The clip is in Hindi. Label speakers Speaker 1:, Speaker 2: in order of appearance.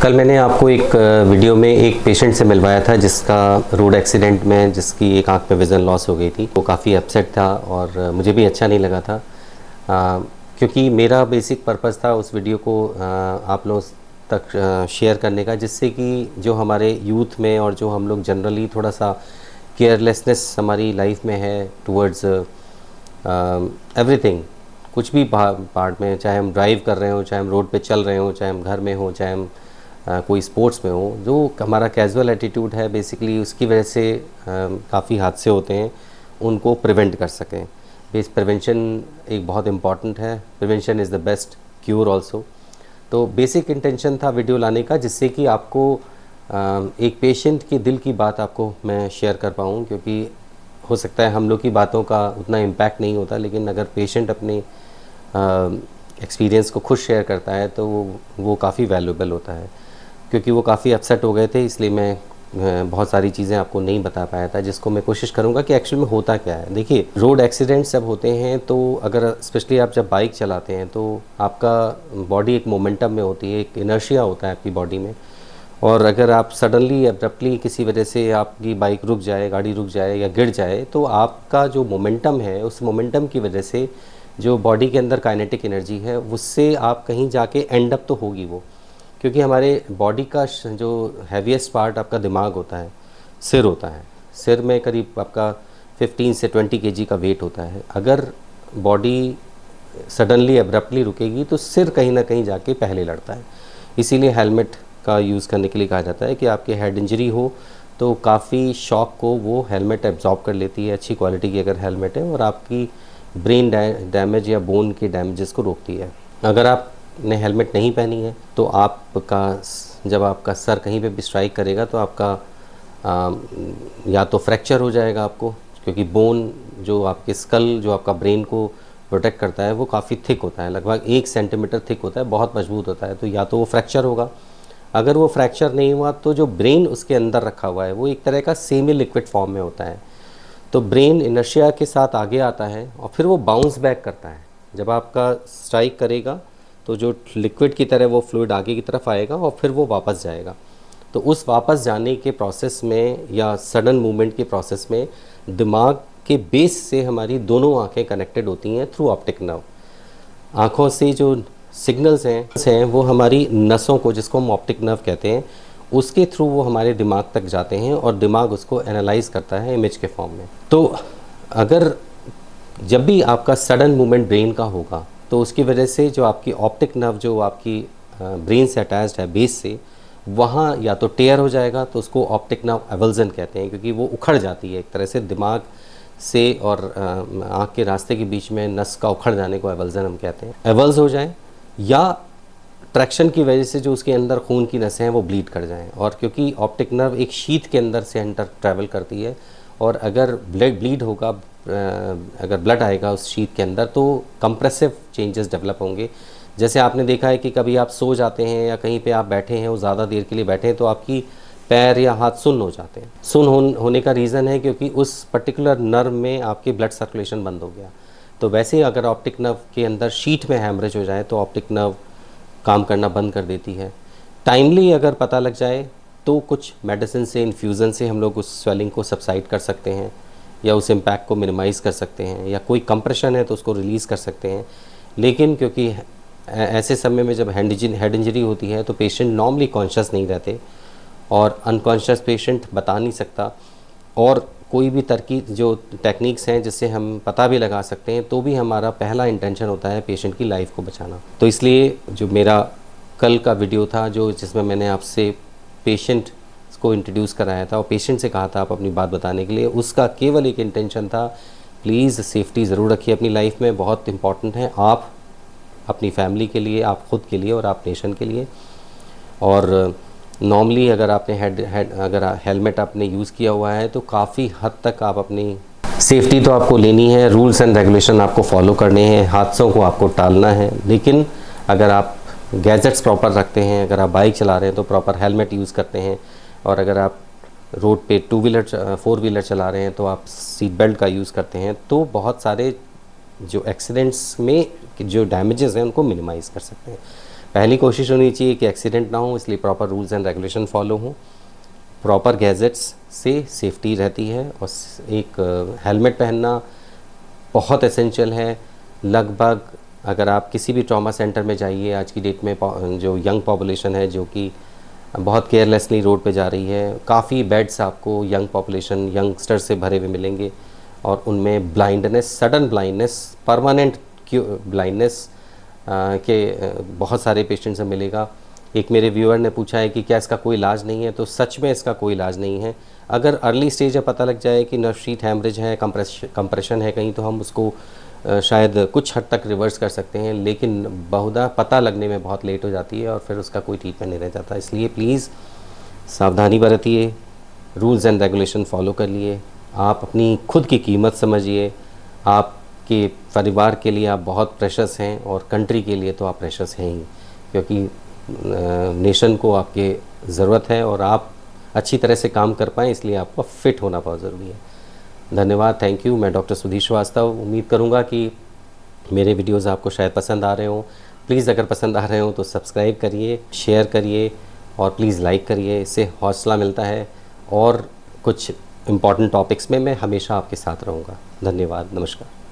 Speaker 1: कल मैंने आपको एक वीडियो में एक पेशेंट से मिलवाया था जिसका रोड एक्सीडेंट में जिसकी एक आंख पे विज़न लॉस हो गई थी। वो काफ़ी अपसेट था और मुझे भी अच्छा नहीं लगा था, क्योंकि मेरा बेसिक पर्पस था उस वीडियो को आप लोगों तक शेयर करने का, जिससे कि जो हमारे यूथ में और जो हम लोग जनरली थोड़ा सा केयरलेसनेस हमारी लाइफ में है टुवर्ड्स एवरीथिंग, कुछ भी पार्ट में, चाहे हम ड्राइव कर रहे हो, चाहे हम रोड पे चल रहे हो, चाहे हम घर में हो, चाहे हम कोई स्पोर्ट्स में हो, जो हमारा कैजुअल एटीट्यूड है बेसिकली उसकी वजह से काफ़ी हादसे होते हैं, उनको प्रिवेंट कर सकें। बेस प्रिवेंशन एक बहुत इम्पॉर्टेंट है, prevention is the best cure also. तो बेसिक इंटेंशन था वीडियो लाने का, जिससे कि आपको एक पेशेंट के दिल की बात आपको मैं शेयर कर पाऊँ, क्योंकि हो सकता है हम लोग की बातों का उतना इम्पैक्ट नहीं होता, लेकिन अगर पेशेंट अपने एक्सपीरियंस को खुद शेयर करता है तो वो काफ़ी वैल्यूएबल होता है। क्योंकि वो काफ़ी अपसेट हो गए थे, इसलिए मैं बहुत सारी चीज़ें आपको नहीं बता पाया था, जिसको मैं कोशिश करूँगा कि एक्चुअल में होता क्या है। देखिए, रोड एक्सीडेंट्स जब होते हैं तो अगर स्पेशली आप जब बाइक चलाते हैं तो आपका बॉडी एक मोमेंटम में होती है, एक इनर्शिया होता है आपकी बॉडी में, और अगर आप सडनली अब्रप्टली किसी वजह से आपकी बाइक रुक जाए, गाड़ी रुक जाए या गिर जाए, तो आपका जो मोमेंटम है उस मोमेंटम की वजह से जो बॉडी के अंदर काइनेटिक एनर्जी है उससे आप कहीं जाके एंड अप तो होगी वो, क्योंकि हमारे बॉडी का जो हैवीएस्ट पार्ट आपका दिमाग होता है, सिर होता है। सिर में करीब आपका 15 से 20 केजी का वेट होता है। अगर बॉडी सडनली अब्रप्टली रुकेगी तो सिर कहीं ना कहीं जाके पहले लड़ता है। इसीलिए हेलमेट का यूज़ करने के लिए कहा जाता है कि आपके हेड इंजरी हो तो काफ़ी शॉक को वो हेलमेट एब्जॉर्ब कर लेती है, अच्छी क्वालिटी की अगर हेलमेट है, और आपकी ब्रेन डैमेज या बोन के डैमेजेस को रोकती है। अगर आपने हेलमेट नहीं पहनी है तो आपका जब आपका सर कहीं पे भी स्ट्राइक करेगा तो आपका या तो फ्रैक्चर हो जाएगा आपको, क्योंकि बोन जो आपके स्कल जो आपका ब्रेन को प्रोटेक्ट करता है वो काफ़ी थिक होता है, लगभग 1 सेंटीमीटर थिक होता है, बहुत मजबूत होता है, तो या तो वो फ्रैक्चर होगा। अगर वो फ्रैक्चर नहीं हुआ तो जो ब्रेन उसके अंदर रखा हुआ है वो एक तरह का सेमी लिक्विड फॉर्म में होता है, तो ब्रेन इनर्शिया के साथ आगे आता है और फिर वो बाउंस बैक करता है। जब आपका स्ट्राइक करेगा तो जो लिक्विड की तरह वो फ्लूइड आगे की तरफ आएगा और फिर वो वापस जाएगा। तो उस वापस जाने के प्रोसेस में या सडन मूवमेंट के प्रोसेस में दिमाग के बेस से हमारी दोनों आंखें कनेक्टेड होती हैं थ्रू ऑप्टिक नर्व। आँखों से जो सिग्नल्स हैं वो हमारी नसों को, जिसको हम ऑप्टिक नर्व कहते हैं, उसके थ्रू वो हमारे दिमाग तक जाते हैं और दिमाग उसको एनालाइज करता है इमेज के फॉर्म में। तो अगर जब भी आपका सडन मूवमेंट ब्रेन का होगा तो उसकी वजह से जो आपकी ऑप्टिक नर्व जो आपकी ब्रेन से अटैच्ड है बेस से, वहाँ या तो टेयर हो जाएगा, तो उसको ऑप्टिक नर्व एवल्जन कहते हैं, क्योंकि वो उखड़ जाती है एक तरह से दिमाग से और आँख के रास्ते के बीच में नस का उखड़ जाने को एवल्जन हम कहते हैं। एवल्स हो जाए या ट्रैक्शन की वजह से जो उसके अंदर खून की नसें हैं वो ब्लीड कर जाएं, और क्योंकि ऑप्टिक नर्व एक शीथ के अंदर से अंदर ट्रैवल करती है, और अगर ब्लीड होगा, अगर ब्लड आएगा उस शीथ के अंदर तो कंप्रेसिव चेंजेस डेवलप होंगे। जैसे आपने देखा है कि कभी आप सो जाते हैं या कहीं पे आप बैठे हैं और ज़्यादा देर के लिए बैठे हैं तो आपकी पैर या हाथ सुन्न हो जाते हैं। सुन्न होने का रीज़न है क्योंकि उस पर्टिकुलर नर्व में आपके ब्लड सर्कुलेशन बंद हो गया। तो वैसे ही अगर ऑप्टिक नर्व के अंदर शीथ में हैमरेज हो जाए तो ऑप्टिक नर्व काम करना बंद कर देती है। टाइमली अगर पता लग जाए तो कुछ मेडिसिन से, इन्फ्यूज़न से हम लोग उस स्वेलिंग को सबसाइड कर सकते हैं या उस इम्पैक्ट को मिनिमाइज़ कर सकते हैं, या कोई कंप्रेशन है तो उसको रिलीज़ कर सकते हैं। लेकिन क्योंकि ऐसे समय में जब हेड इंजरी होती है तो पेशेंट नॉर्मली कॉन्शियस नहीं रहते, और अनकॉन्शियस पेशेंट बता नहीं सकता, और कोई भी तरकीब जो टेक्निक्स हैं जिससे हम पता भी लगा सकते हैं, तो भी हमारा पहला इंटेंशन होता है पेशेंट की लाइफ को बचाना। तो इसलिए जो मेरा कल का वीडियो था जिसमें मैंने आपसे पेशेंट को इंट्रोड्यूस कराया था और पेशेंट से कहा था आप अपनी बात बताने के लिए, उसका केवल एक इंटेंशन था, प्लीज़ सेफ्टी ज़रूर रखिए अपनी लाइफ में, बहुत इंपॉर्टेंट है, आप अपनी फैमिली के लिए, आप ख़ुद के लिए और आप नेशन के लिए। और नॉर्मली अगर आपने अगर हेलमेट आपने यूज़ किया हुआ है तो काफ़ी हद तक आप अपनी सेफ्टी तो आपको लेनी है, रूल्स एंड रेगुलेशन आपको फॉलो करने हैं, हादसों को आपको टालना है। लेकिन अगर आप गैजेट्स प्रॉपर रखते हैं, अगर आप बाइक चला रहे हैं तो प्रॉपर हेलमेट यूज़ करते हैं, और अगर आप रोड पे 2 व्हीलर 4 व्हीलर चला रहे हैं तो आप सीट बेल्ट का यूज़ करते हैं, तो बहुत सारे जो एक्सीडेंट्स में जो डैमेजेस हैं उनको मिनिमाइज़ कर सकते हैं। पहली कोशिश होनी चाहिए कि एक्सीडेंट ना हो, इसलिए proper rules and regulation follow हों, प्रॉपर गैजेट्स से सेफ्टी रहती है, और एक हेलमेट पहनना बहुत एसेंशियल है। लगभग अगर आप किसी भी ट्रॉमा सेंटर में जाइए आज की डेट में, जो यंग पॉपुलेशन है जो कि बहुत केयरलेसली रोड पे जा रही है, काफ़ी बेड्स आपको यंग पॉपुलेशन यंगस्टर से भरे हुए मिलेंगे, और उनमें blindness, sudden blindness, permanent blindness के बहुत सारे पेशेंट्स से मिलेगा। एक मेरे व्यूअर ने पूछा है कि क्या इसका कोई इलाज नहीं है, तो सच में इसका कोई इलाज नहीं है। अगर अर्ली स्टेज में पता लग जाए कि नर्व शीट हैमरेज है, कंप्रेशन है कहीं, तो हम उसको शायद कुछ हद तक रिवर्स कर सकते हैं, लेकिन बहुधा पता लगने में बहुत लेट हो जाती है और फिर उसका कोई ट्रीटमेंट नहीं रह जाता। इसलिए प्लीज़ सावधानी बरतिए, रूल्स एंड रेगुलेशन फॉलो कर लिए, आप अपनी खुद की कीमत समझिए, आपके परिवार के लिए आप बहुत प्रेशस हैं, और कंट्री के लिए तो आप प्रेशस हैं ही, क्योंकि नेशन को आपके ज़रूरत है और आप अच्छी तरह से काम कर पाएँ, इसलिए आपको फिट होना बहुत ज़रूरी है। धन्यवाद, थैंक यू। मैं डॉक्टर सुधीर श्रीवास्तव। उम्मीद करूँगा कि मेरे वीडियोज़ आपको शायद पसंद आ रहे हों। प्लीज़ अगर पसंद आ रहे हों तो सब्सक्राइब करिए, शेयर करिए और प्लीज़ लाइक करिए, इससे हौसला मिलता है, और कुछ इम्पॉर्टेंट टॉपिक्स में मैं हमेशा आपके साथ रहूँगा। धन्यवाद, नमस्कार।